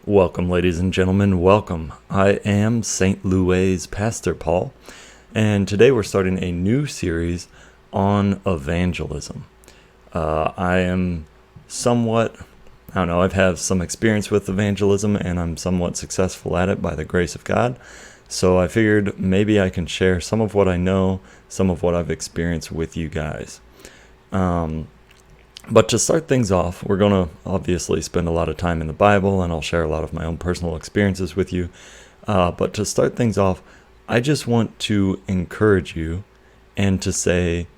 Welcome, ladies and gentlemen. Welcome. I am St. Louis' Pastor Paul, and today we're starting a new series on evangelism. I am somewhat, I've had some experience with evangelism, and I'm somewhat successful at it by the grace of God. So I figured maybe I can share some of what I know, some of what I've experienced with you guys. But to start things off, we're going to obviously spend a lot of time in the Bible, and I'll share a lot of my own personal experiences with you. But to start things off, I just want to encourage you and to say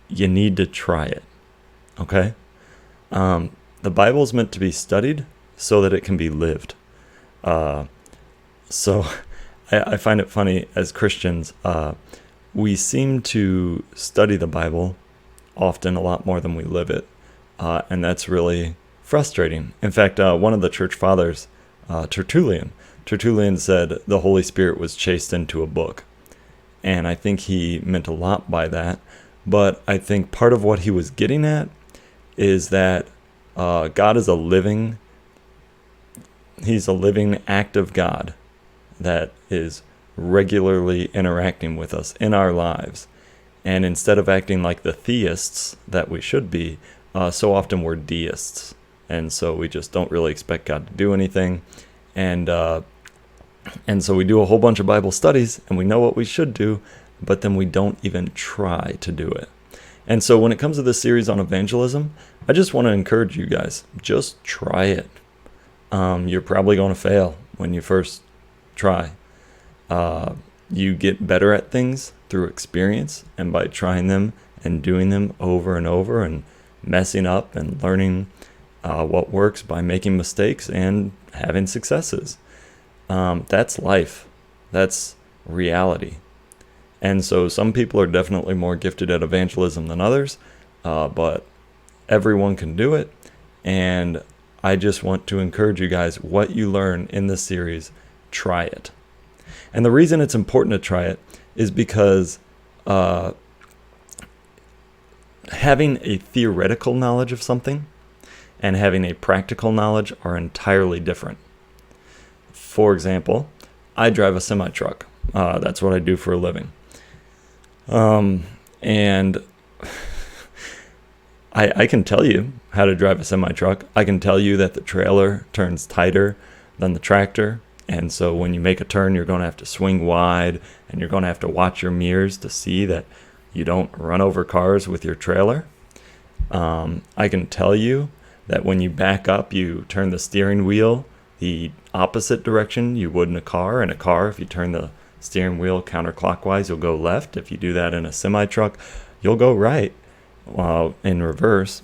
you need to try it, okay? The Bible is meant to be studied so that it can be lived. So I find it funny as Christians, we seem to study the Bible often a lot more than we live it. And that's really frustrating. In fact, one of the church fathers, Tertullian said the Holy Spirit was chased into a book. And I think he meant a lot by that. But I think part of what he was getting at is that God is he's a living, active God that is regularly interacting with us in our lives. And instead of acting like the theists that we should be, so often we're deists, and so we just don't really expect God to do anything, and so we do a whole bunch of Bible studies, and we know what we should do, but then we don't even try to do it. And so when it comes to this series on evangelism, I just want to encourage you guys, just try it. You're probably going to fail when you first try. You get better at things through experience, and by trying them and doing them over and over and messing up and learning what works by making mistakes and having successes. That's life. That's reality. And so some people are definitely more gifted at evangelism than others, but everyone can do it. And I just want to encourage you guys, what you learn in this series, try it. And the reason it's important to try it is because having a theoretical knowledge of something and having a practical knowledge are entirely different. For example, I drive a semi-truck. That's what I do for a living. And I can tell you how to drive a semi-truck. I can tell you that the trailer turns tighter than the tractor. And so when you make a turn, you're going to have to swing wide, and you're going to have to watch your mirrors to see that you don't run over cars with your trailer. I can tell you that when you back up, you turn the steering wheel the opposite direction you would in a car. In a car, if you turn the steering wheel counterclockwise, you'll go left. If you do that in a semi-truck, you'll go right in reverse.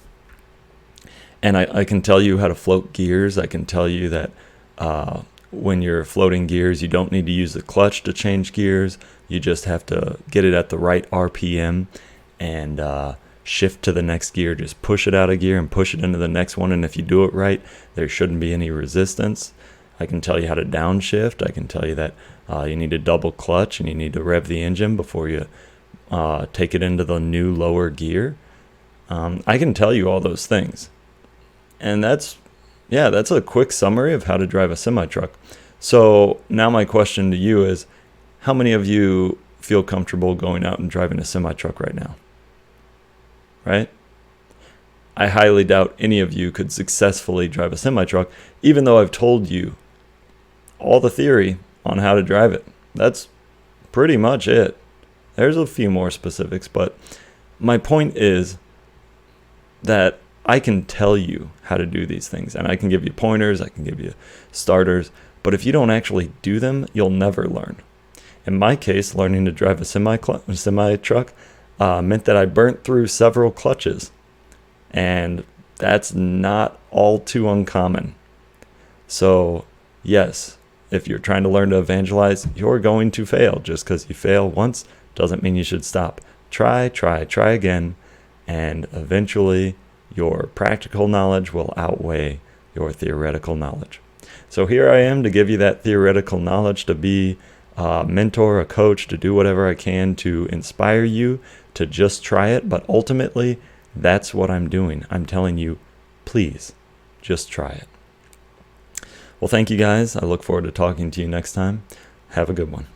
And I can tell you how to float gears. I can tell you that when you're floating gears, you don't need to use the clutch to change gears. You just have to get it at the right RPM and shift to the next gear. Just push it out of gear and push it into the next one. And if you do it right, there shouldn't be any resistance. I can tell you how to downshift. I can tell you that you need to double clutch and you need to rev the engine before you take it into the new lower gear. I can tell you all those things. And that's a quick summary of how to drive a semi-truck. So now my question to you is, how many of you feel comfortable going out and driving a semi-truck right now? Right? I highly doubt any of you could successfully drive a semi-truck, even though I've told you all the theory on how to drive it. That's pretty much it. There's a few more specifics, but my point is that I can tell you how to do these things, and I can give you pointers, I can give you starters, but if you don't actually do them, you'll never learn. In my case, learning to drive a semi-truck meant that I burnt through several clutches, and that's not all too uncommon. So, yes, if you're trying to learn to evangelize, you're going to fail. Just because you fail once doesn't mean you should stop. Try again, and eventually your practical knowledge will outweigh your theoretical knowledge. So here I am to give you that theoretical knowledge, to be a mentor, a coach, to do whatever I can to inspire you to just try it. But ultimately, that's what I'm doing. I'm telling you, please, just try it. Well, thank you guys. I look forward to talking to you next time. Have a good one.